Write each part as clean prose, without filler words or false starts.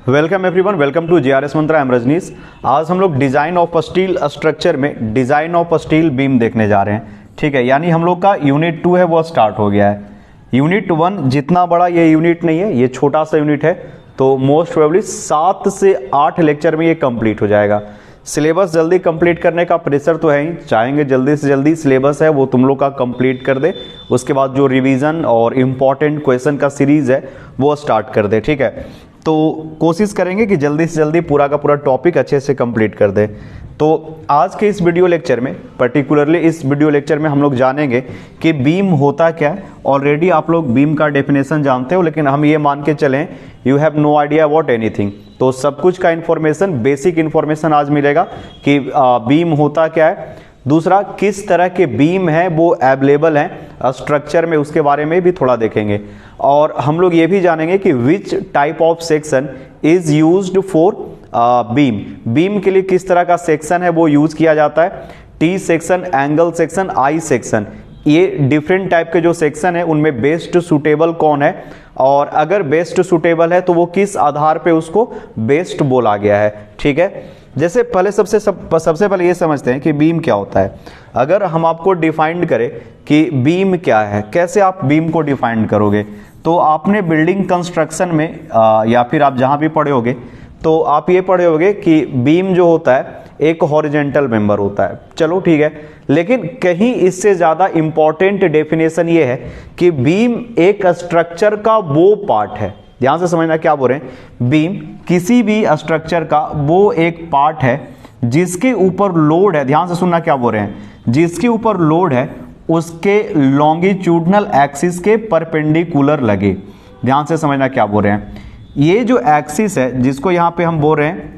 Welcome everyone, welcome to JRS Mantra. I'm Rajneesh. आज हम लोग डिजाइन ऑफ स्टील स्ट्रक्चर में डिजाइन ऑफ स्टील बीम देखने जा रहे हैं। ठीक है, यानी हम लोग का यूनिट 2 है वो स्टार्ट हो गया है। यूनिट 1 जितना बड़ा ये यूनिट नहीं है, ये छोटा सा यूनिट है, तो मोस्ट प्रोबेबली 7 से 8 लेक्चर में ये कंप्लीट हो जाएगा। सिलेबस जल्दी कंप्लीट करने का प्रेशर तो है ही, चाहेंगे जल्दी से जल्दी सिलेबस है वो तुम लोग का कंप्लीट कर दे, उसके बाद जो रिवीजन और इम्पॉर्टेंट क्वेश्चन का सीरीज है वो स्टार्ट कर दे। ठीक है, तो कोशिश करेंगे कि जल्दी से जल्दी पूरा का पूरा टॉपिक अच्छे से कंप्लीट कर दे। तो आज के इस वीडियो लेक्चर में, पर्टिकुलरली इस वीडियो लेक्चर में हम लोग जानेंगे कि बीम होता क्या है। ऑलरेडी आप लोग बीम का डेफिनेशन जानते हो, लेकिन हम ये मान के चलें you have no idea about anything. तो सब कुछ का इन्फॉर्मेशन, बेसिक इन्फॉर्मेशन आज मिलेगा कि बीम होता क्या है। दूसरा, किस तरह के बीम है वो अवेलेबल हैं स्ट्रक्चर में, उसके बारे में भी थोड़ा देखेंगे। और हम लोग ये भी जानेंगे कि which type of section is used for beam. Beam के लिए किस तरह का सेक्शन है वो यूज किया जाता है। T section, angle section, I section, ये डिफरेंट टाइप के जो सेक्शन है उनमें बेस्ट सुटेबल कौन है, और अगर बेस्ट सुटेबल है तो वो किस आधार पे उसको बेस्ट बोला गया है। ठीक है, जैसे पहले सबसे पहले ये समझते हैं कि बीम क्या होता है। अगर हम आपको डिफाइंड करें कि बीम क्या है, कैसे आप बीम को डिफाइंड करोगे, तो आपने बिल्डिंग कंस्ट्रक्शन में या फिर आप जहां भी पढ़े होगे तो आप ये पढ़े होगे कि बीम जो होता है एक हॉरिजेंटल मेंबर होता है। चलो ठीक है, लेकिन कहीं इससे ज्यादा इंपॉर्टेंट डेफिनेशन ये है कि बीम एक स्ट्रक्चर का वो पार्ट है। ध्यान से समझना क्या बोल रहे हैं। बीम किसी भी स्ट्रक्चर का वो एक पार्ट है जिसके ऊपर लोड है। ध्यान से सुनना क्या बोल रहे हैं, जिसके ऊपर लोड है उसके लॉन्गिट्यूडनल एक्सिस के परपेंडिकुलर लगे। ध्यान से समझना क्या बोल रहे हैं। ये जो एक्सिस है जिसको यहाँ पे हम बोल रहे हैं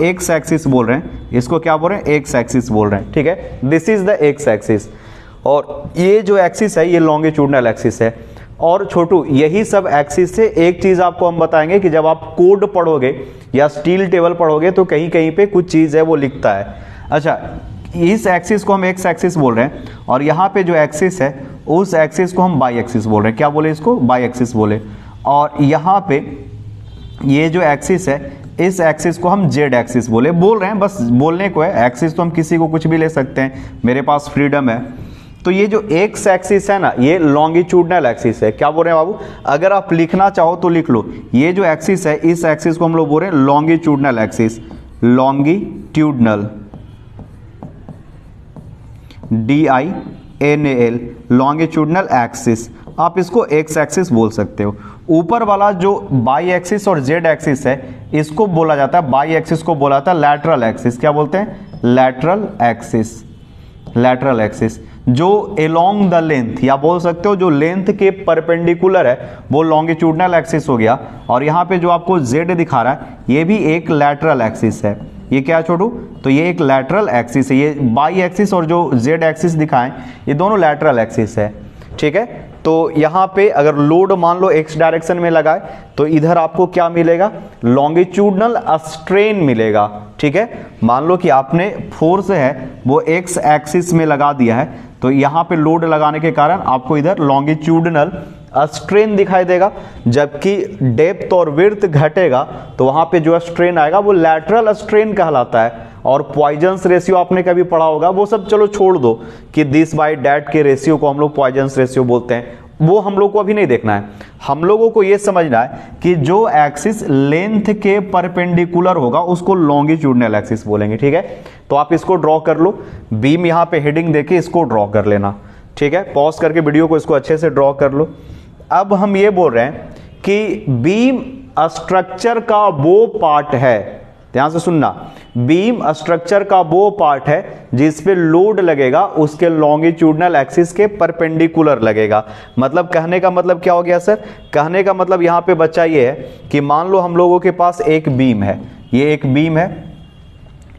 एक्स एक्सिस बोल रहे हैं, इसको क्या बोल रहे हैं, एक्स एक्सिस बोल रहे हैं। ठीक है, this is the x axis, और ये जो एक्सिस है ये लॉन्गिट्यूडनल एक्सिस है। और छोटू, यही सब एक्सिस से एक चीज आपको हम बताएंगे कि जब आप कोड पढ़ोगे या स्टील टेबल पढ़ोगे तो कहीं कहीं पे कुछ चीज है वो लिखता है। अच्छा, इस एक्सिस को हम एक्स एक्सिस बोल रहे हैं, और यहाँ पे जो एक्सिस है उस एक्सिस को हम बाई एक्सिस बोल रहे हैं। क्या बोले इसको, बाई एक्सिस बोले। और यहाँ पे ये जो एक्सिस है इस एक्सिस को हम जेड एक्सिस बोल रहे हैं, बस बोलने को है। एक्सिस तो हम किसी को कुछ भी ले सकते हैं, मेरे पास फ्रीडम है। तो ये जो एक्स एक्सिस है ना, ये लॉन्गिट्यूडनल एक्सिस है। क्या बोल रहे हैं बाबू, अगर आप लिखना चाहो तो लिख लो। ये जो एक्सिस है इस एक्सिस को हम लोग बोल रहे हैं longitudinal axis, longitudinal, DINAL, longitudinal axis. आप इसको एक्स एक्सिस बोल सकते हो। ऊपर वाला जो बाई एक्सिस और जेड एक्सिस है इसको बोला जाता है, बाई एक्सिस को बोला जाता है लैटरल एक्सिस। क्या बोलते हैं, लैटरल एक्सिस। लैटरल एक्सिस जो अलोंग द लेंथ, या बोल सकते हो जो लेंथ के परपेंडिकुलर है वो लॉन्गिट्यूडनल एक्सिस हो गया। और यहाँ पे जो आपको जेड दिखा रहा है ये भी एक लैटरल एक्सिस है। ये क्या छोटू, तो ये एक लैटरल एक्सिस है। ये बाई एक्सिस और जो जेड एक्सिस दिखाएं ये दोनों लैटरल एक्सिस है। ठीक है, तो यहाँ पे अगर लोड मान लो एक्स डायरेक्शन में लगाए तो इधर आपको क्या मिलेगा, लॉन्गिट्यूडनल स्ट्रेन मिलेगा। ठीक है, मान लो कि आपने फोर्स है वो एक्स एक्सिस में लगा दिया है, तो यहाँ पे लोड लगाने के कारण आपको इधर लॉन्गिट्यूडनल स्ट्रेन दिखाई देगा। जबकि डेप्थ और विड्थ घटेगा तो वहां पे जो स्ट्रेन आएगा वो लैटरल स्ट्रेन कहलाता है। और पॉइजन्स रेशियो आपने कभी पढ़ा होगा, वो सब चलो छोड़ दो कि दिस बाय डैट के रेशियो को हम लोग पॉइजन्स रेशियो बोलते हैं, वो हम लोग को अभी नहीं देखना है। हम लोगों को ये समझना है कि जो एक्सिस लेंथ के परपेंडिकुलर होगा उसको लॉन्गिट्यूडनल एक्सिस बोलेंगे। ठीक है, तो आप इसको ड्रॉ कर लो। बीम यहाँ पे हेडिंग देके इसको ड्रॉ कर लेना। ठीक है, पॉज करके वीडियो को इसको अच्छे से ड्रॉ कर लो। अब हम ये बोल रहे हैं कि बीम स्ट्रक्चर का वो पार्ट है, ध्यान से सुनना, बीम स्ट्रक्चर का वो पार्ट है जिस पे लोड लगेगा उसके लॉन्गिट्यूडनल एक्सिस के परपेंडिकुलर लगेगा। मतलब कहने का मतलब क्या हो गया सर, कहने का मतलब यहाँ पे बच्चा ये है कि मान लो हम लोगों के पास एक बीम है, ये एक बीम है।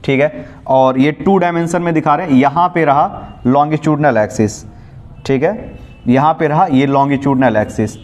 ठीक है, और ये 2 डायमेंशन में दिखा रहे हैं। यहाँ पे रहा लॉन्गिट्यूडनल एक्सिस, ठीक है, यहाँ पे रहा ये लॉन्गिट्यूडनल एक्सिस।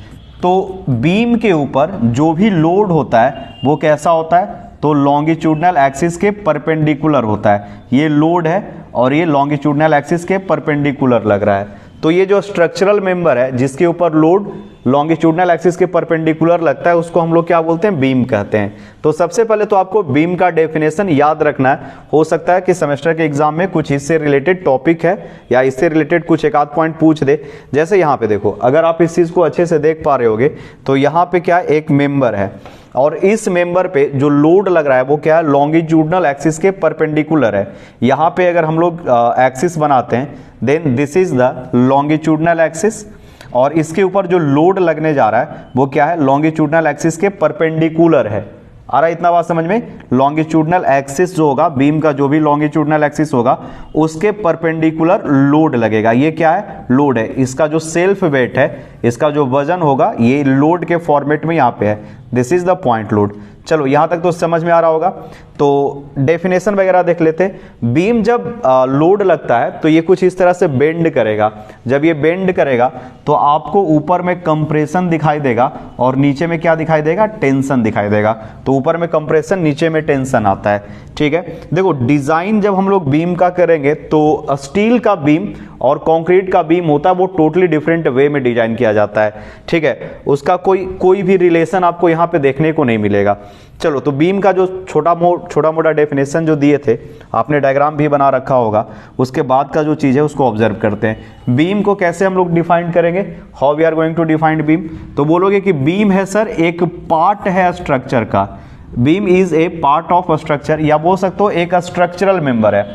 तो बीम के ऊपर जो भी लोड होता है वो कैसा होता है, तो लॉन्गिट्यूडनल एक्सिस के परपेंडिकुलर होता है। ये लोड है और ये लॉन्गिट्यूडनल एक्सिस के परपेंडिकुलर लग रहा है। तो ये जो स्ट्रक्चरल मेंबर है जिसके ऊपर लोड लॉन्गिट्यूडनल एक्सिस के परपेंडिकुलर लगता है उसको हम लोग क्या बोलते हैं, बीम कहते हैं। तो सबसे पहले तो आपको बीम का डेफिनेशन याद रखना है। हो सकता है कि सेमेस्टर के एग्जाम में कुछ इससे रिलेटेड टॉपिक है या इससे रिलेटेड कुछ एक आध पॉइंट पूछ दे। जैसे यहाँ पे देखो, अगर आप इस चीज को अच्छे से देख पा रहे होगे तो यहाँ पे क्या एक मेंबर है और इस मेंबर पे जो लोड लग रहा है वो क्या है, लॉन्गिट्यूडनल एक्सिस के परपेंडिकुलर है। यहाँ पे अगर हम लोग एक्सिस बनाते हैं then this is the longitudinal axis और इसके ऊपर जो लोड लगने जा रहा है वो क्या है, लॉन्गिट्यूडनल एक्सिस के परपेंडिकुलर है। आ रहा है इतना बात समझ में? लॉन्गिट्यूडनल एक्सिस जो होगा, बीम का जो भी लॉन्गिट्यूडनल एक्सिस होगा उसके परपेंडिकुलर लोड लगेगा। ये क्या है, लोड है। इसका जो सेल्फ वेट है, इसका जो वजन होगा ये लोड के फॉर्मेट में यहाँ पे है। This is the point load. चलो यहां तक तो समझ में आ रहा होगा। तो डेफिनेशन वगैरह देख लेते हैं। बीम जब लोड लगता है तो ये कुछ इस तरह से बेंड करेगा। जब ये बेंड करेगा तो आपको ऊपर में कंप्रेशन दिखाई देगा और नीचे में क्या दिखाई देगा, टेंशन दिखाई देगा। तो ऊपर में कंप्रेशन, नीचे में टेंशन आता है। ठीक है, देखो डिजाइन जब हम लोग बीम का करेंगे तो स्टील का बीम और कंक्रीट का बीम होता है वो टोटली डिफरेंट वे में डिजाइन किया जाता है। ठीक है, उसका कोई भी रिलेशन आपको यहां पे देखने को नहीं मिलेगा। चलो, तो बीम का जो छोटा मोटा डेफिनेशन जो दिए थे, आपने डायग्राम भी बना रखा होगा, उसके बाद का जो चीज है उसको ऑब्जर्व करते हैं। बीम को कैसे हम लोग डिफाइन करेंगे, how we are going to define beam? तो बोलोगे कि बीम है सर एक पार्ट है स्ट्रक्चर का। Beam is a part of structure, या बोल सकते हो एक स्ट्रक्चरल मेंबर है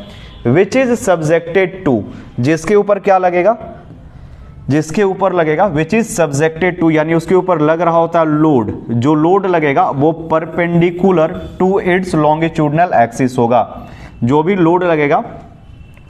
विच इज सब्जेक्टेड टू, जिसके ऊपर क्या लगेगा, जिसके ऊपर लगेगा विच इज सब्जेक्टेड टू, यानी उसके ऊपर लग रहा होता है लोड। जो लोड लगेगा वो perpendicular to its longitudinal axis होगा। जो भी लोड लगेगा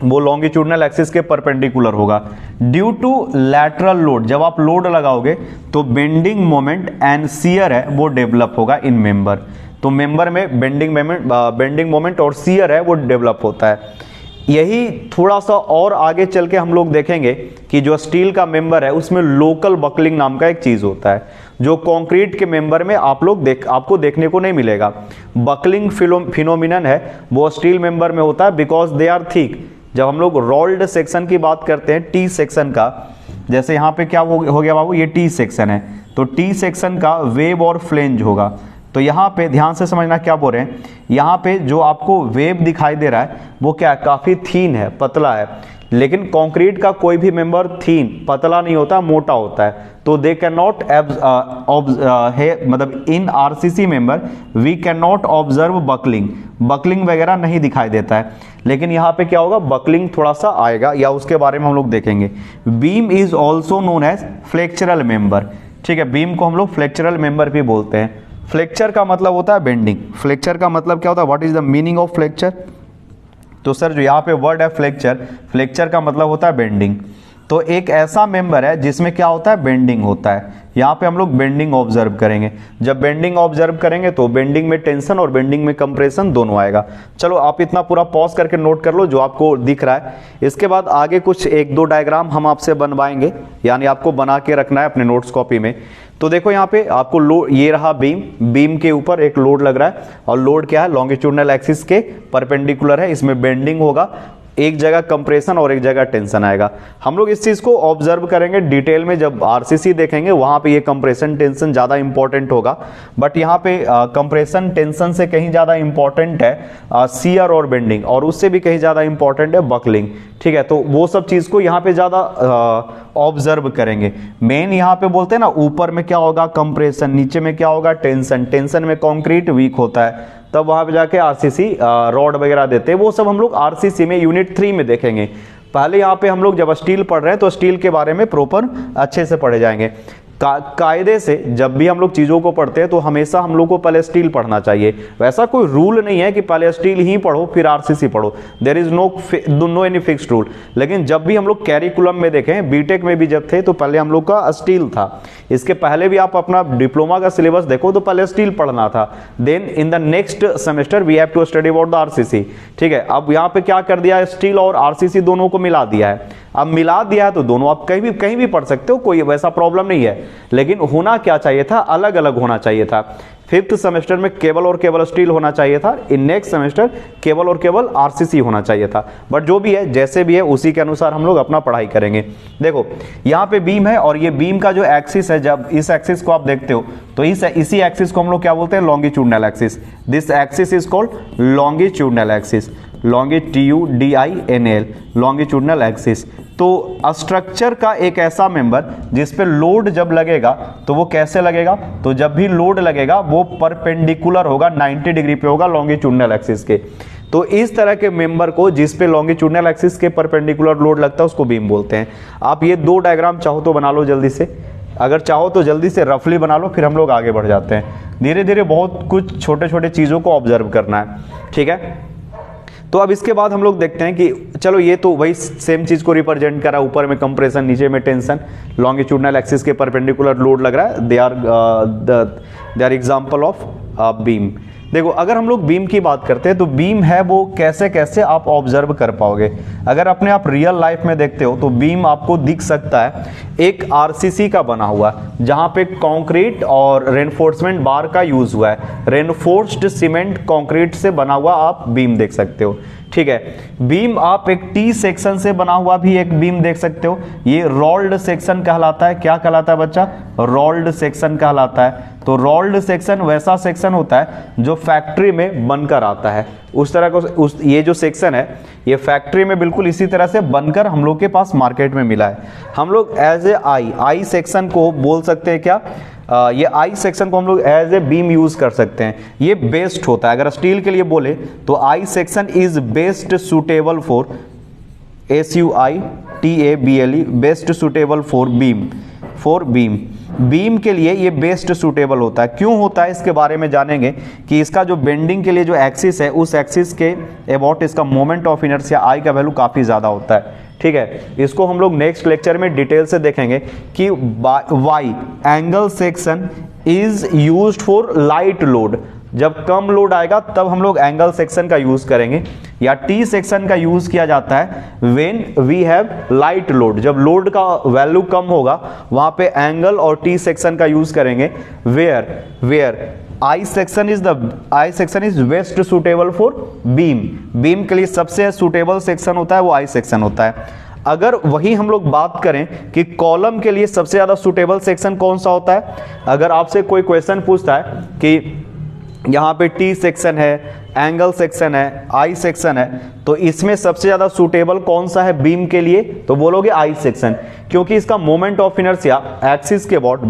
वो लॉन्गिट्यूडनल एक्सिस के परपेंडिकुलर होगा। ड्यू टू लैटरल लोड, जब आप लोड लगाओगे तो बेंडिंग मोमेंट एंड शियर है वो डेवलप होगा इन मेंबर। तो मेंबर में बेंडिंग मोमेंट और शियर है वो डेवलप होता है। यही थोड़ा सा और आगे चल के हम लोग देखेंगे कि जो स्टील का मेंबर है उसमें लोकल बकलिंग नाम का एक चीज होता है, जो कंक्रीट के मेंबर में आपको देखने को नहीं मिलेगा। बकलिंग फिनोमिनन है वो स्टील मेंबर में होता है बिकॉज दे आर थिक। जब हम लोग रोल्ड सेक्शन की बात करते हैं, टी सेक्शन का, जैसे यहां पे क्या हो गया बाबू, ये टी सेक्शन है, तो टी सेक्शन का वेब और फ्लेंज होगा। तो यहाँ पे ध्यान से समझना क्या बोल रहे हैं, यहाँ पे जो आपको वेब दिखाई दे रहा है वो क्या है, काफी थीन है, पतला है। लेकिन कंक्रीट का कोई भी मेंबर थीन, पतला नहीं होता, मोटा होता है। तो दे कैन नॉट मतलब in RCC member we can not observe buckling वगैरह नहीं दिखाई देता है। लेकिन यहाँ पे क्या होगा, बकलिंग थोड़ा सा आएगा, या उसके बारे में हम लोग देखेंगे। Beam is also known as flexural member. ठीक है, बीम को हम लोग फ्लेक्चरल मेंबर भी बोलते हैं। फ्लेक्चर का मतलब होता है बेंडिंग। फ्लेक्चर का मतलब क्या होता है, what is the meaning of flexure? तो सर जो यहाँ पे वर्ड है फ्लेक्चर का मतलब होता है बेंडिंग। तो एक ऐसा मेंबर है जिसमें क्या होता है, बेंडिंग होता है। यहाँ पे हम लोग बेंडिंग ऑब्जर्व करेंगे। जब बेंडिंग ऑब्जर्व करेंगे तो बेंडिंग में टेंशन और बेंडिंग में कंप्रेशन दोनों आएगा। चलो आप इतना पूरा पॉज करके नोट कर लो जो आपको दिख रहा है। इसके बाद आगे कुछ एक दो डायग्राम हम आपसे बनवाएंगे, यानी आपको बना के रखना है अपने नोट्स कॉपी में। तो देखो यहाँ पे आपको लोड, ये रहा बीम के ऊपर एक लोड लग रहा है और लोड क्या है, लॉन्गिट्यूडनल एक्सिस के परपेंडिकुलर है। इसमें बेंडिंग होगा, एक जगह कंप्रेशन और एक जगह टेंशन आएगा। हम लोग इस चीज को ऑब्जर्व करेंगे डिटेल में, जब आरसीसी देखेंगे वहां पे ये कंप्रेशन टेंशन ज्यादा इंपॉर्टेंट होगा। बट यहाँ पे कंप्रेशन टेंशन से कहीं ज्यादा इंपॉर्टेंट है शियर और बेंडिंग, और उससे भी कहीं ज्यादा इंपॉर्टेंट है बकलिंग। ठीक है, तो वो सब चीज को यहाँ पे ज्यादा ऑब्जर्व करेंगे। मेन यहाँ पे बोलते हैं ना, ऊपर में क्या होगा कंप्रेशन, नीचे में क्या होगा टेंशन। टेंशन में कंक्रीट वीक होता है, तब वहां पे जाके आरसीसी रॉड वगैरह देते हैं। वो सब हम लोग आरसीसी में यूनिट 3 में देखेंगे। पहले यहाँ पे हम लोग जब स्टील पढ़ रहे हैं तो स्टील के बारे में प्रॉपर अच्छे से पढ़े जाएंगे। कायदे से जब भी हम लोग चीजों को पढ़ते हैं तो हमेशा हम लोग को पहले स्टील पढ़ना चाहिए। वैसा कोई रूल नहीं है कि पहले स्टील ही पढ़ो फिर आरसीसी पढ़ो, there is no any fixed rule. लेकिन जब भी हम लोग कैरिकुलम में देखें, बीटेक में भी जब थे तो पहले हम लोग का स्टील था। इसके पहले भी आप अपना डिप्लोमा का सिलेबस देखो तो पहले स्टील पढ़ना था। Then in the next semester we have to study about the RCC. ठीक है, अब यहाँ पे क्या कर दिया, स्टील और आरसीसी दोनों को मिला दिया है। अब मिला दिया है तो दोनों आप कहीं भी पढ़ सकते हो, कोई वैसा प्रॉब्लम नहीं है। लेकिन होना क्या चाहिए था, अलग अलग होना चाहिए था। 5th सेमेस्टर में केबल और केबल स्टील होना चाहिए था, इन नेक्स्ट सेमेस्टर केबल और केबल आरसीसी होना चाहिए था। बट जो भी है, जैसे भी है, उसी के अनुसार हम लोग अपना पढ़ाई करेंगे। देखो यहाँ पे बीम है और ये बीम का जो एक्सिस है, जब इस एक्सिस को आप देखते हो तो इसी एक्सिस को हम लोग क्या बोलते हैं, longitudinal axis. This axis is called longitudinal axis, LONGITUDINAL, longitudinal axis. तो स्ट्रक्चर का एक ऐसा मेंबर जिस पे लोड जब लगेगा तो वो कैसे लगेगा, तो जब भी लोड लगेगा वो परपेंडिकुलर होगा, 90 डिग्री पे होगा लॉन्गिट्यूडनल एक्सिस के। तो इस तरह के मेंबर को जिस पे लॉन्गिट्यूडनल एक्सिस के परपेंडिकुलर लोड लगता है उसको बीम बोलते हैं। आप ये 2 डायग्राम चाहो तो बना लो जल्दी से, अगर चाहो तो जल्दी से रफली बना लो, फिर हम लोग आगे बढ़ जाते हैं। धीरे धीरे बहुत कुछ छोटे छोटे चीज़ों को ऑब्जर्व करना है, ठीक है। तो अब इसके बाद हम लोग देखते हैं कि चलो ये तो वही सेम चीज़ को रिप्रेजेंट कर रहा है, ऊपर में कंप्रेशन, नीचे में टेंशन, लॉन्गिट्यूडनल एक्सिस के परपेंडिकुलर लोड लग रहा है, they are example of beam. देखो अगर हम लोग बीम की बात करते हैं तो बीम है वो कैसे कैसे आप ऑब्जर्व कर पाओगे। अगर अपने आप रियल लाइफ में देखते हो तो बीम आपको दिख सकता है एक आरसीसी का बना हुआ, जहां पे कंक्रीट और रेनफोर्समेंट बार का यूज हुआ है। रेनफोर्स्ड सीमेंट कंक्रीट से बना हुआ आप बीम देख सकते हो, ठीक है। बीम आप एक टी सेक्शन से बना हुआ भी एक बीम देख सकते हो, ये रोल्ड सेक्शन कहलाता है। क्या कहलाता है बच्चा, रोल्ड सेक्शन कहलाता है। तो रोल्ड सेक्शन वैसा सेक्शन होता है जो फैक्ट्री में बनकर आता है, उस तरह को ये जो सेक्शन है ये फैक्ट्री में बिल्कुल इसी तरह से बनकर हम लोग के पास मार्केट में मिला है। हम लोग एज ए आई सेक्शन को बोल सकते हैं क्या, ये आई सेक्शन को हम लोग एज ए बीम यूज कर सकते हैं। ये बेस्ट होता है, अगर स्टील के लिए बोले तो आई section is best suitable for SUITABLE, best suitable for beam. Beam के लिए ये बेस्ट सुटेबल होता है। क्यों होता है इसके बारे में जानेंगे कि इसका जो बेंडिंग के लिए जो एक्सिस है उस एक्सिस के अबाउट इसका मोमेंट ऑफ इनर्शिया आई का वैल्यू काफ़ी ज़्यादा होता है, ठीक है। इसको हम लोग नेक्स्ट लेक्चर में डिटेल से देखेंगे कि why angle section is used for light load. जब कम लोड आएगा तब हम लोग एंगल सेक्शन का यूज करेंगे, या टी सेक्शन का यूज किया जाता है when we have light load. जब लोड का वैल्यू कम होगा वहां पे एंगल और टी सेक्शन का यूज करेंगे। Where I section is best suitable for beam. Beam के लिए सबसे सुटेबल सेक्शन होता है वो आई सेक्शन होता है। अगर वही हम लोग बात करें कि कॉलम के लिए सबसे ज्यादा सुटेबल सेक्शन कौन सा होता है, अगर आपसे कोई क्वेश्चन पूछता है कि यहाँ पे टी सेक्शन है, एंगल सेक्शन है, आई सेक्शन है, तो इसमें सबसे ज्यादा सुटेबल कौन सा है बीम के लिए, तो बोलोगे आई सेक्शन, क्योंकि इसका मोमेंट ऑफ इनर्शिया एक्सिस के अबाउट,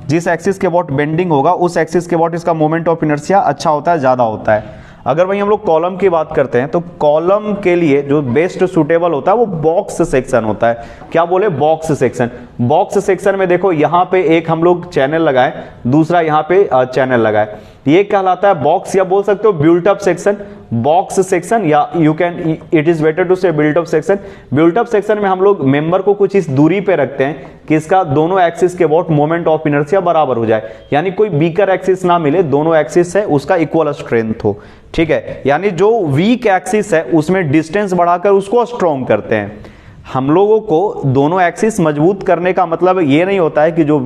जिस एक्सिस के अबाउट बेंडिंग होगा उस एक्सिस के अबाउट इसका मोमेंट ऑफ इनर्शिया अच्छा होता है, ज्यादा होता है। अगर वही हम लोग कॉलम की बात करते हैं तो कॉलम के लिए जो बेस्ट सुटेबल होता है वो बॉक्स सेक्शन होता है। क्या बोले, बॉक्स सेक्शन। बॉक्स सेक्शन में देखो यहाँ पे एक हम लोग चैनल लगाए, दूसरा यहाँ पे चैनल लगाए, ये कहलाता है बॉक्स, या बोल सकते हो built up section, box section, या you can it is better to say built up section. Built up section में हम लोग मेंबर को कुछ इस दूरी पे रखते हैं कि इसका दोनों एक्सिस के अबाउट मोमेंट ऑफ इनर्शिया बराबर हो जाए, यानी कोई वीकर एक्सिस ना मिले, दोनों एक्सिस है उसका इक्वल स्ट्रेंथ हो, ठीक है। यानी जो वीक एक्सिस है उसमें डिस्टेंस बढ़ाकर उसको स्ट्रॉन्ग करते हैं। हम लोगों को दोनों एक्सिस मजबूत करने का मतलब ये नहीं होता है कि जो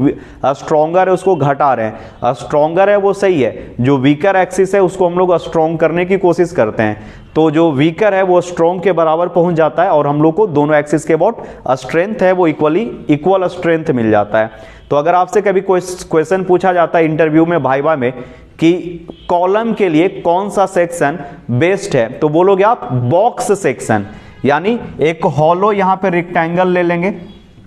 स्ट्रॉन्गर है उसको घटा रहे हैं, स्ट्रॉन्गर है वो सही है, जो वीकर एक्सिस है उसको हम लोग स्ट्रॉन्ग करने की कोशिश करते हैं, तो जो वीकर है वो स्ट्रॉन्ग के बराबर पहुंच जाता है और हम लोग को दोनों एक्सिस के अबाउट स्ट्रेंथ है वो इक्वल स्ट्रेंथ मिल जाता है। तो अगर आपसे कभी कोई क्वेश्चन पूछा जाता है इंटरव्यू में, भाइवा में, कि कॉलम के लिए कौन सा सेक्शन बेस्ट है, तो बोलोगे आप बॉक्स सेक्शन, यानी एक हॉलो यहां पे रेक्टेंगल ले लेंगे,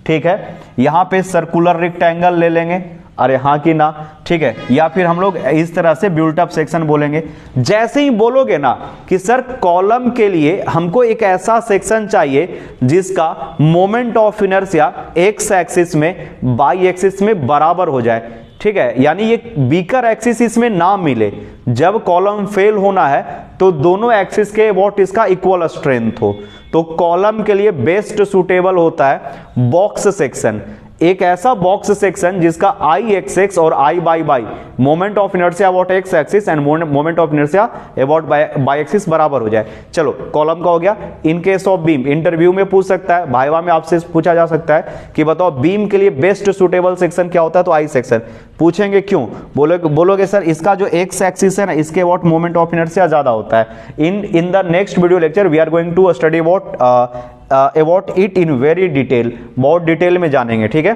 ठीक है, यहां पे सर्कुलर रेक्टेंगल ले लेंगे, अरे हाँ कि ना, ठीक है, या फिर हम लोग इस तरह से बिल्ट अप सेक्शन बोलेंगे। जैसे ही बोलोगे ना कि सर कॉलम के लिए हमको एक ऐसा सेक्शन चाहिए जिसका moment of inertia x axis में वाई एक्सिस में बराबर हो जाए, ठीक है, यानी ये वीकर एक्सिस इसमें ना मिले, जब कॉलम फेल होना है तो दोनों एक्सिस के अबाउट इसका इक्वल स्ट्रेंथ हो, तो कॉलम के लिए बेस्ट सुटेबल होता है बॉक्स सेक्शन। एक ऐसा बॉक्स सेक्शन जिसका आई एक्स और I Y moment of inertia about X axis and moment of inertia about Y axis बराबर हो जाए। चलो कॉलम का हो गया। In case of beam, interview में पूछ सकता है, भाईवा में आपसे पूछा जा सकता है कि बताओ बीम के लिए बेस्ट सुटेबल सेक्शन क्या होता है, तो आई सेक्शन पूछेंगे। क्यों बोलोगे सर इसका जो एक्स एक्सिस है ना, इसके अबाउट मोमेंट ऑफ इनर्शिया ज्यादा होता है। In the next video lecture we are going to study about it in very detail, बहुत डिटेल में जानेंगे, ठीक है।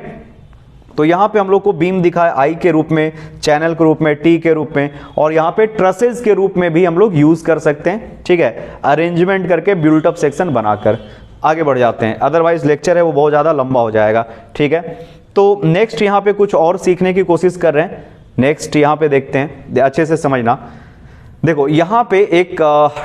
तो यहां पे हम लोग को बीम दिखा है आई के रूप में, चैनल के रूप में, टी के रूप में, और यहां पे ट्रसेस के रूप में भी हम लोग यूज कर सकते हैं, ठीक है, अरेंजमेंट करके बिल्ट अप सेक्शन बनाकर। आगे बढ़ जाते हैं, अदरवाइज लेक्चर है वो बहुत ज्यादा लंबा हो जाएगा, ठीक है। तो नेक्स्ट यहां पे कुछ और सीखने की कोशिश कर रहे हैं। नेक्स्ट यहां पे देखते हैं, अच्छे से समझना। देखो यहां पे एक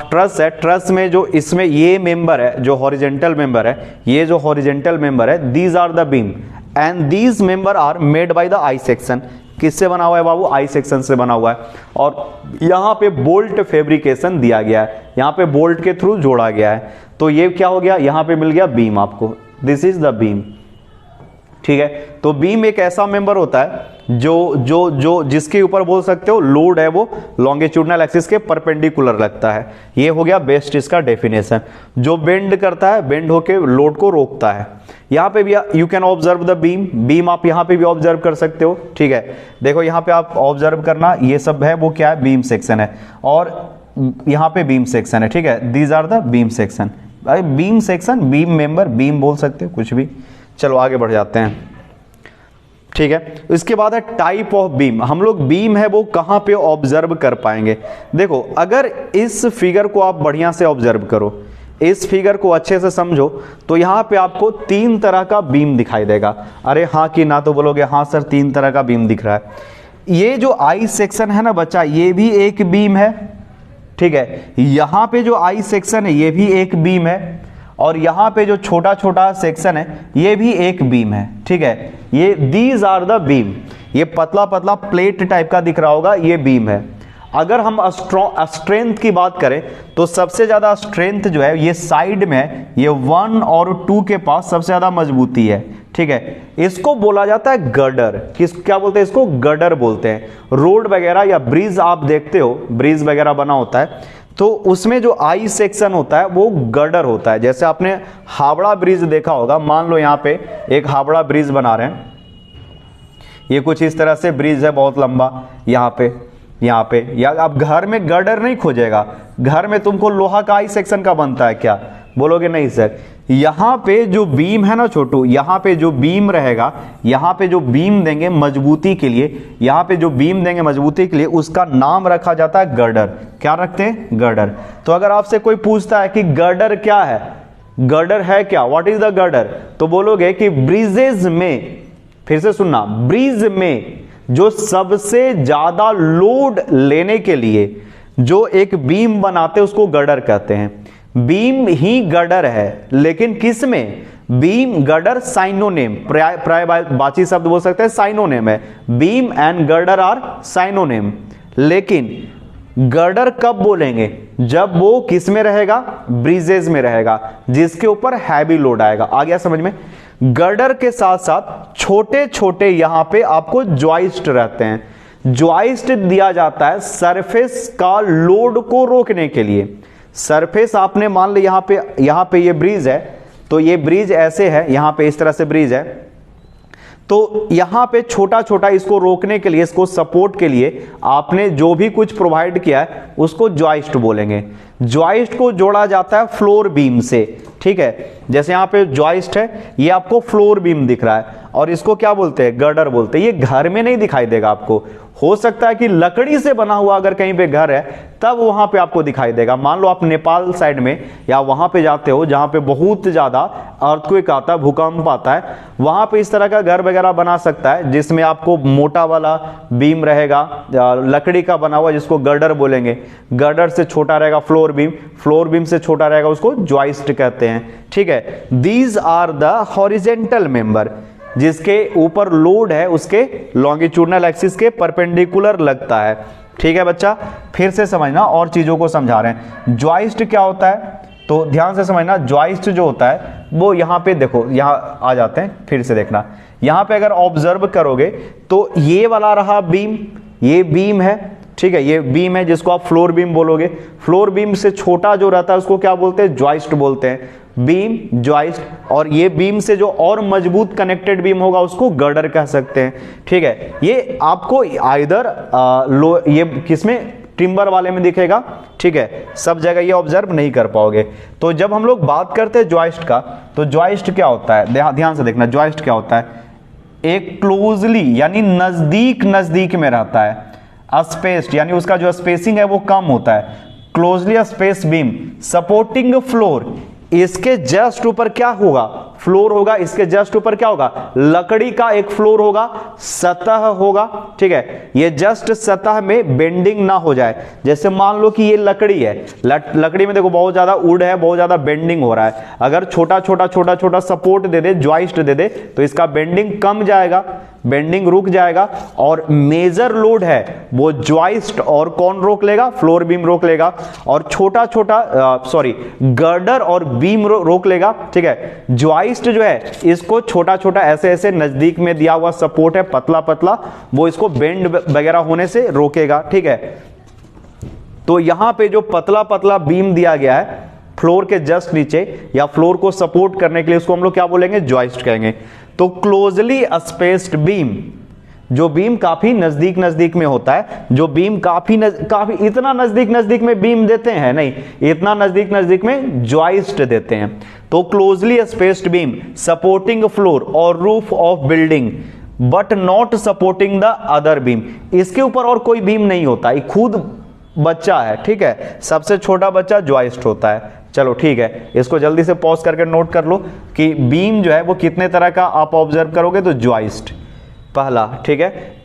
ट्रस है, ट्रस में जो इसमें ये मेंबर है, जो हॉरिजेंटल मेंबर है, ये जो हॉरिजेंटल मेंबर है, these are the beam and these member are made by the I section. किससे बना हुआ है बाबू, आई सेक्शन से बना हुआ है। और यहां पे बोल्ट फैब्रिकेशन दिया गया है, यहां पे बोल्ट के थ्रू जोड़ा गया है। तो ये क्या हो गया, यहां पे मिल गया बीम आपको, दिस इज द बीम, ठीक है। तो बीम एक ऐसा मेंबर होता है जो जिसके ऊपर बोल सकते हो लोड है वो लॉन्गिट्यूडनल एक्सिस के परपेंडिकुलर लगता है। ये हो गया बेस्ट इसका डेफिनेशन। जो बेंड करता है, बेंड होके लोड को रोकता है। यहां पे भी you can observe the beam, beam आप यहां पे भी ऑब्जर्व कर सकते हो, ठीक है। देखो यहां पे आप ऑब्जर्व करना, ये सब है वो क्या है, बीम सेक्शन है, और यहां पे बीम सेक्शन है, ठीक है। These are the beam section, beam section, beam member, beam बोल सकते हो कुछ भी। चलो आगे बढ़ जाते हैं, ठीक है। इसके बाद है टाइप ऑफ बीम। हम लोग बीम है वो कहां पे ऑब्जर्व कर पाएंगे। देखो अगर इस फिगर को आप बढ़िया से ऑब्जर्व करो, इस फिगर को अच्छे से समझो, तो यहां पे आपको 3 तरह का बीम दिखाई देगा। अरे हाँ कि ना, तो बोलोगे हाँ सर 3 तरह का बीम दिख रहा है। ये जो आई सेक्शन है ना बच्चा, ये भी एक बीम है, ठीक है। यहां पे जो आई सेक्शन है ये भी एक बीम है, और यहां पे जो छोटा छोटा सेक्शन है ये भी एक बीम है, ठीक है। ये दीज आर द बीम। ये पतला पतला प्लेट टाइप का दिख रहा होगा, ये बीम है। अगर हम स्ट्रेंथ की बात करें तो सबसे ज्यादा स्ट्रेंथ जो है ये साइड में है, ये 1 और 2 के पास सबसे ज्यादा मजबूती है, ठीक है। इसको बोला जाता है गर्डर। क्या बोलते हैं इसको, गर्डर बोलते हैं। रोड वगैरह या ब्रिज आप देखते हो, ब्रिज वगैरह बना होता है तो उसमें जो आई सेक्शन होता है वो गर्डर होता है। जैसे आपने हावड़ा ब्रिज देखा होगा, मान लो यहाँ पे एक हावड़ा ब्रिज बना रहे हैं, ये कुछ इस तरह से ब्रिज है बहुत लंबा, यहाँ पे या आप घर में गर्डर नहीं खोजेगा, घर में तुमको लोहा का आई सेक्शन का बनता है क्या, बोलोगे नहीं सर। यहां पे जो बीम है ना छोटू, यहां पे जो बीम रहेगा, यहां पे जो बीम देंगे मजबूती के लिए, यहां पे जो बीम देंगे मजबूती के लिए, उसका नाम रखा जाता है गर्डर। क्या रखते हैं, गर्डर। तो अगर आपसे कोई पूछता है कि गर्डर क्या है, गर्डर है क्या, व्हाट इज द गर्डर, तो बोलोगे कि ब्रिजेज में, फिर से सुनना, ब्रिज में जो सबसे ज्यादा लोड लेने के लिए जो एक बीम बनाते उसको गर्डर कहते हैं। बीम ही गर्डर है, लेकिन किस में, बीम गर्डर साइनोनेम, प्रायवाची शब्द बोल सकते हैं, साइनोनेम है। Beam and girder are synonym. लेकिन गर्डर कब बोलेंगे, जब वो किस में रहेगा, ब्रिजेज में रहेगा, जिसके ऊपर हैवी लोड आएगा। आ गया समझ में। गर्डर के साथ साथ छोटे छोटे यहां पे आपको जॉइस्ट रहते हैं। जॉइस्ट दिया जाता है सरफेस का लोड को रोकने के लिए। सरफेस आपने मान लिया यहां पे ये ब्रिज है, तो ये ब्रिज ऐसे है, यहां पे इस तरह से ब्रिज है, तो यहां पे छोटा छोटा इसको रोकने के लिए, इसको सपोर्ट के लिए आपने जो भी कुछ प्रोवाइड किया है उसको जॉइस्ट बोलेंगे। जॉइस्ट को जोड़ा जाता है फ्लोर बीम से, ठीक है। जैसे यहां पे जॉइस्ट है, ये आपको फ्लोर बीम दिख रहा है, और इसको क्या बोलते हैं, गर्डर बोलते हैं। ये घर में नहीं दिखाई देगा आपको, हो सकता है कि लकड़ी से बना हुआ अगर कहीं पे घर है तब वहां पे आपको दिखाई देगा। मान लो आप नेपाल साइड में या वहां पे जाते हो जहां पे बहुत ज्यादा अर्थक्वेक आता है, भूकंप आता है, वहां पे इस तरह का घर वगैरह बना सकता है जिसमें आपको मोटा वाला बीम रहेगा, लकड़ी का बना हुआ, जिसको गर्डर बोलेंगे। गर्डर से छोटा रहेगा फ्लोर बीम, फ्लोर बीम से छोटा रहेगा उसको जॉइस्ट कहते हैं, ठीक है। These are the horizontal member, जिसके ऊपर लोड है उसके लॉन्गिट्यूडनल एक्सिस के परपेंडिकुलर लगता है, ठीक है बच्चा। फिर से समझना, और चीजों को समझा रहे हैं। जॉइस्ट क्या होता है, तो ध्यान से समझना। जॉइस्ट जो होता है वो यहां पे देखो, यहां आ जाते हैं, फिर से देखना। यहां पे अगर ऑब्जर्व करोगे तो ये वाला रहा बीम, ये बीम है, ठीक है, ये बीम है जिसको आप फ्लोर बीम बोलोगे। फ्लोर बीम से छोटा जो रहता है उसको क्या बोलते हैं, जॉइस्ट बोलते हैं, बीम जॉइस्ट। और ये बीम से जो और मजबूत कनेक्टेड बीम होगा उसको गर्डर कह सकते हैं, ठीक है। ये आपको आइदर ये किसमें, टिम्बर वाले में दिखेगा, ठीक है, सब जगह ये ऑब्जर्व नहीं कर पाओगे। तो जब हम लोग बात करते हैं जॉइस्ट का, तो जॉइस्ट क्या होता है, ध्यान से देखना, जॉइस्ट क्या होता है, एक क्लोजली यानी नजदीक नजदीक में रहता है, स्पेस्ड यानी उसका जो स्पेसिंग है वो कम होता है, closely space beam supporting floor, इसके जस्ट ऊपर क्या होगा, फ्लोर होगा, इसके जस्ट ऊपर क्या होगा, लकड़ी का एक फ्लोर होगा, सतह होगा, ठीक है। ये जस्ट सतह में बेंडिंग ना हो जाए, जैसे मान लो कि ये लकड़ी है, लकड़ी में देखो बहुत ज्यादा वुड है, बहुत ज्यादा बेंडिंग हो रहा है, अगर छोटा छोटा सपोर्ट दे दे, जॉइस्ट दे दे, तो इसका बेंडिंग कम जाएगा, बेंडिंग रुक जाएगा, और मेजर लोड है वो जॉइस्ट और कौन रोक लेगा, फ्लोर बीम रोक लेगा, और गर्डर और बीम रोक लेगा, ठीक है। जॉइस्ट जो है इसको छोटा छोटा ऐसे ऐसे नजदीक में दिया हुआ सपोर्ट है, पतला पतला, वो इसको बेंड वगैरह होने से रोकेगा, ठीक है। तो यहां पे जो पतला पतला बीम दिया गया है फ्लोर के जस्ट नीचे या फ्लोर को सपोर्ट करने के लिए, उसको हम लोग क्या बोलेंगे, जॉइस्ट कहेंगे। तो क्लोजली स्पेस्ड बीम, जो बीम काफी नजदीक नजदीक में होता है, जो बीम काफी इतना नजदीक नजदीक में बीम देते हैं नहीं, इतना नजदीक नजदीक में जॉइस्ट देते हैं। तो closely spaced beam supporting floor और roof of building but not supporting the other beam, इसके ऊपर और कोई बीम नहीं होता, ये खुद बच्चा है, ठीक है, सबसे छोटा बच्चा जॉइस्ट होता है। चलो ठीक है, इसको जल्दी से पॉज करके नोट कर लो कि बीम जो है वो कितने तरह का आप ऑब्जर्व करोगे, तो जॉइस्ट पहला, ठीक है,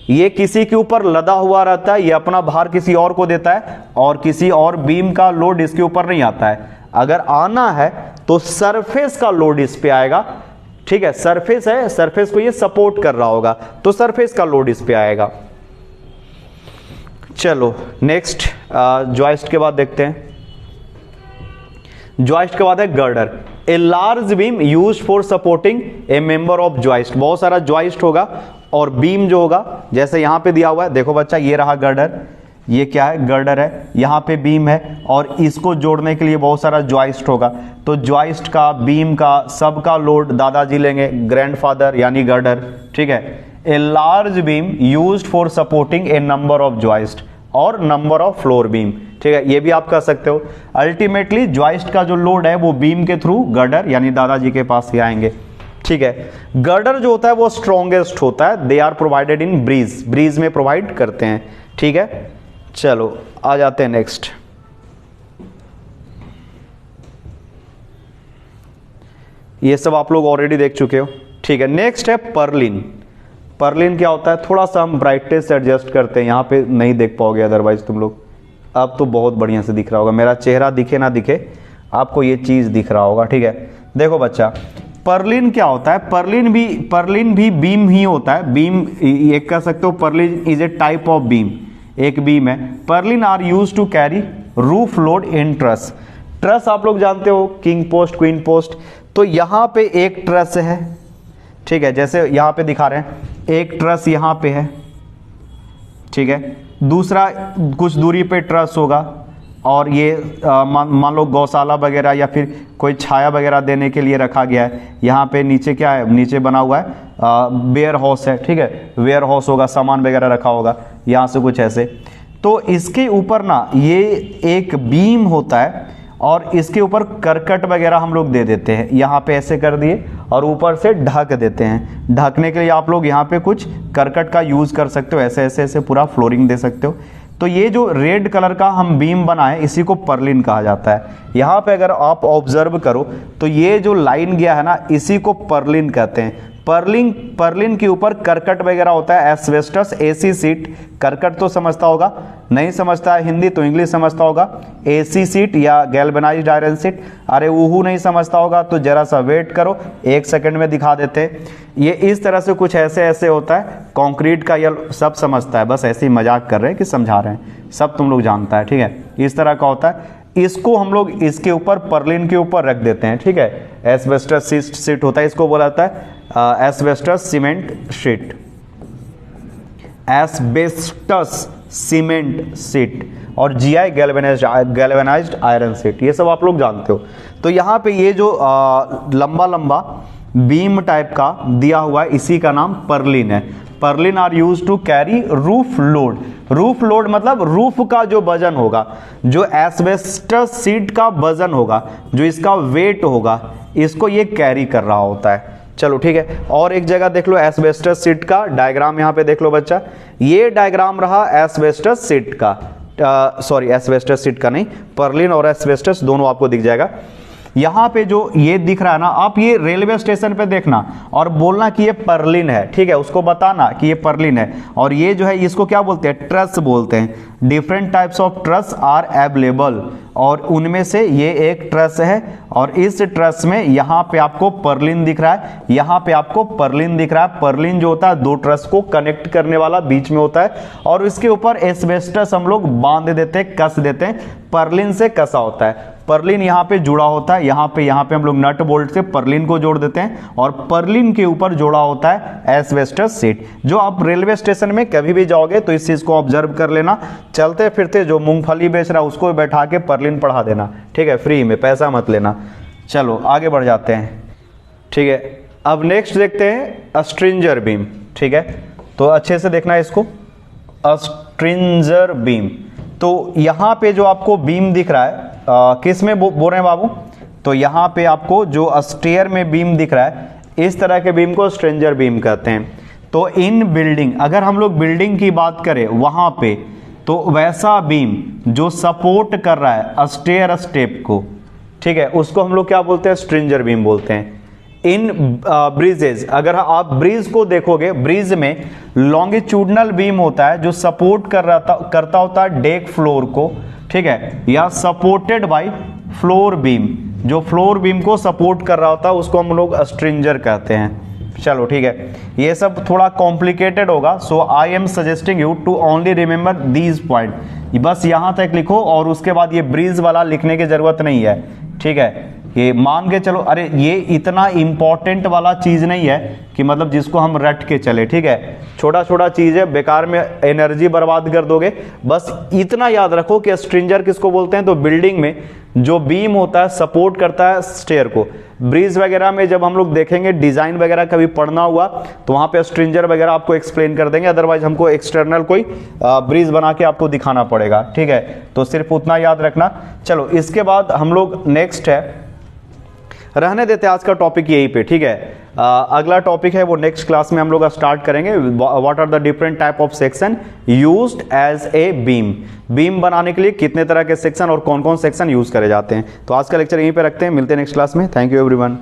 ये किसी के ऊपर लदा हुआ रहता है, ये अपना भार किसी और को देता है, और किसी और बीम का लोड इसके ऊपर नहीं आता है। अगर आना है तो सरफेस का लोड इस पे आएगा, ठीक है, सरफेस है, सरफेस को ये सपोर्ट कर रहा होगा, तो सरफेस का लोड इस पे आएगा। चलो नेक्स्ट, जॉइस्ट के बाद देखते हैं। जॉइस्ट के बाद है girder, a large beam used for supporting A member of joist. बहुत सारा जॉइस्ट होगा और बीम जो होगा, जैसे यहां पे दिया हुआ है, देखो बच्चा, ये रहा गर्डर, ये क्या है, गर्डर है, यहां पे बीम है, और इसको जोड़ने के लिए बहुत सारा जॉइस्ट होगा। तो जॉइस्ट का, बीम का, सबका लोड दादाजी लेंगे, ग्रैंडफादर यानी गर्डर, ठीक है। A large beam used for supporting A number of joist और नंबर ऑफ फ्लोर बीम, ठीक है, ये भी आप कह सकते हो। अल्टीमेटली जॉइस्ट का जो लोड है वो बीम के थ्रू गर्डर यानी दादाजी के पास ही आएंगे, ठीक है। गर्डर जो होता है वो स्ट्रॉन्गेस्ट होता है, they are provided in bridge, bridge में प्रोवाइड करते हैं, ठीक है। चलो आ जाते हैं नेक्स्ट। ये सब आप लोग ऑलरेडी देख चुके हो, ठीक है। नेक्स्ट है पर्लिन। पर्लिन क्या होता है, थोड़ा सा हम ब्राइटनेस एडजस्ट करते हैं, यहां पे नहीं देख पाओगे अदरवाइज तुम लोग, अब तो बहुत बढ़िया से दिख रहा होगा, मेरा चेहरा दिखे ना दिखे आपको ये चीज दिख रहा होगा, ठीक है। देखो बच्चा, पर्लिन क्या होता है, पर्लिन भी बीम ही होता है, बीम एक कह सकते हो, purlin is a type of beam, एक बीम है। Purlin are use to carry roof load in truss. Truss आप लोग जानते हो, किंग पोस्ट, क्वीन पोस्ट, तो यहां पे एक ट्रस है, ठीक है, जैसे यहां पे दिखा रहे हैं, एक ट्रस यहां पे है, ठीक है, दूसरा कुछ दूरी पे ट्रस होगा, और ये मान लो गौशाला वगैरह या फिर कोई छाया वगैरह देने के लिए रखा गया है। यहाँ पे नीचे क्या है, नीचे बना हुआ है वेयर हाउस है, ठीक है, वेयर हाउस होगा, सामान वगैरह रखा होगा, यहाँ से कुछ ऐसे। तो इसके ऊपर ना ये एक बीम होता है, और इसके ऊपर करकट वगैरह हम लोग दे देते हैं, यहाँ पे ऐसे कर दिए और ऊपर से ढक देते हैं। ढकने के लिए आप लोग यहाँ पे कुछ करकट का यूज कर सकते हो, ऐसे ऐसे ऐसे पूरा फ्लोरिंग दे सकते हो। तो ये जो रेड कलर का हम बीम बनाए, इसी को पर्लिन कहा जाता है। यहाँ पे अगर आप ऑब्जर्व करो तो ये जो लाइन गया है ना, इसी को पर्लिन कहते हैं। पर्लिन के ऊपर करकट वगैरह होता है, एस्बेस्टस, एसी सीट, करकट तो समझता होगा, नहीं समझता है हिंदी तो इंग्लिश समझता होगा, एसी सीट या गैल्वेनाइज्ड आयरन सीट। अरे वूहू नहीं समझता होगा तो जरा सा वेट करो, 1 सेकंड में दिखा देते हैं। ये इस तरह से कुछ ऐसे ऐसे होता है, कंक्रीट का ये सब समझता है, बस ऐसे ही मजाक कर रहे हैं कि समझा रहे हैं, सब तुम लोग जानता है, ठीक है, इस तरह का होता है। इसको हम लोग इसके ऊपर पर्लिन के ऊपर रख देते हैं, ठीक है। एस्बेस्टस शीट होता है, इसको बोला जाता है asbestos cement sheet, asbestos cement sheet, और जीआई गैल्वेनाइज्ड आयरन शीट, ये सब आप लोग जानते हो। तो यहाँ पे ये जो लंबा लंबा बीम टाइप का दिया हुआ है, इसी का नाम पर्लिन है। Purlin are use to carry roof load. Roof load मतलब रूफ का जो वजन होगा, जो एस्बेस्टस शीट का वजन होगा, जो इसका वेट होगा, इसको ये कैरी कर रहा होता है। चलो ठीक है, और एक जगह देख लो एस्बेस्टस शीट का डायग्राम, यहाँ पे देख लो बच्चा, ये डायग्राम रहा एस्बेस्टस शीट का, सॉरी एस्बेस्टस शीट का नहीं, पर्लिन और एस्बेस्टस दोनों आपको दिख जाएगा। यहां पे जो ये दिख रहा है ना, आप ये रेलवे स्टेशन पे देखना और बोलना कि ये पर्लिन है, ठीक है, उसको बताना कि ये पर्लिन है। और ये जो है इसको क्या बोलते हैं, ट्रस बोलते हैं। Different types of truss are available, और उनमें से ये एक ट्रस है, और इस ट्रस में यहाँ पे आपको पर्लिन दिख रहा है, यहाँ पे आपको पर्लिन दिख रहा है। पर्लिन जो होता है दो ट्रस को कनेक्ट करने वाला बीच में होता है, और इसके ऊपर एस्बेस्टस हम लोग बांध देते हैं, कस देते हैं, पर्लिन से कसा होता है। पर्लिन यहाँ पे जुड़ा होता है, यहाँ पे हम लोग नट बोल्ट से पर्लिन को जोड़ देते हैं, और पर्लिन के ऊपर जोड़ा होता है एस्बेस्टस शीट। जो आप रेलवे स्टेशन में कभी भी जाओगे तो इस चीज को ऑब्जर्व कर लेना, चलते फिरते जो मूंगफली बेच रहा है उसको बैठा के पर्लिन पढ़ा देना, ठीक है, फ्री में, पैसा मत लेना। चलो आगे बढ़ जाते हैं, ठीक है। अब नेक्स्ट देखते हैं स्ट्रिंजर बीम, ठीक है, तो अच्छे से देखना इसको, स्ट्रिंजर बीम। तो यहाँ पे जो आपको बीम दिख रहा है, किस में बोल रहे हैं बाबू, तो यहाँ पे आपको जो स्टेयर में बीम दिख रहा है, इस तरह के बीम को स्ट्रिंजर बीम कहते हैं। तो इन बिल्डिंग, अगर हम लोग बिल्डिंग की बात करें वहां पे, तो वैसा बीम जो सपोर्ट कर रहा है स्टेयर स्टेप को, ठीक है, उसको हम लोग क्या बोलते हैं, स्ट्रिंजर बीम बोलते हैं। इन ब्रिजेज, अगर आप ब्रिज को देखोगे, ब्रिज में लॉन्गिट्यूडनल बीम होता है जो सपोर्ट करता होता है डेक फ्लोर को, ठीक है, या सपोर्टेड बाय फ्लोर बीम, जो फ्लोर बीम को सपोर्ट कर रहा होता है उसको हम लोग स्ट्रिंजर कहते हैं। चलो ठीक है, ये सब थोड़ा कॉम्प्लिकेटेड होगा, so I am suggesting you to only remember these point. बस यहां तक लिखो, और उसके बाद ये ब्रिज वाला लिखने की जरूरत नहीं है, ठीक है। ये मान के चलो, अरे ये इतना इंपॉर्टेंट वाला चीज नहीं है कि मतलब जिसको हम रट के चले, ठीक है, छोटा छोटा चीज है, बेकार में एनर्जी बर्बाद कर दोगे। बस इतना याद रखो कि स्ट्रिंजर किसको बोलते हैं, तो बिल्डिंग में जो बीम होता है सपोर्ट करता है स्टेयर को। ब्रिज वगैरह में जब हम लोग देखेंगे, डिजाइन वगैरह कभी पढ़ना हुआ तो वहां पे स्ट्रिंजर वगैरह आपको एक्सप्लेन कर देंगे, अदरवाइज हमको एक्सटर्नल कोई ब्रिज बना के आपको दिखाना पड़ेगा, ठीक है, तो सिर्फ उतना याद रखना। चलो इसके बाद हम लोग नेक्स्ट है, रहने देते हैं आज का टॉपिक यहीं पे, ठीक है। अगला टॉपिक है वो नेक्स्ट क्लास में हम लोग स्टार्ट करेंगे, what are the different type of section used as a beam. Beam बनाने के लिए कितने तरह के सेक्शन और कौन कौन सेक्शन यूज करे जाते हैं। तो आज का लेक्चर यहीं पे रखते हैं, मिलते हैं नेक्स्ट क्लास में। Thank you everyone.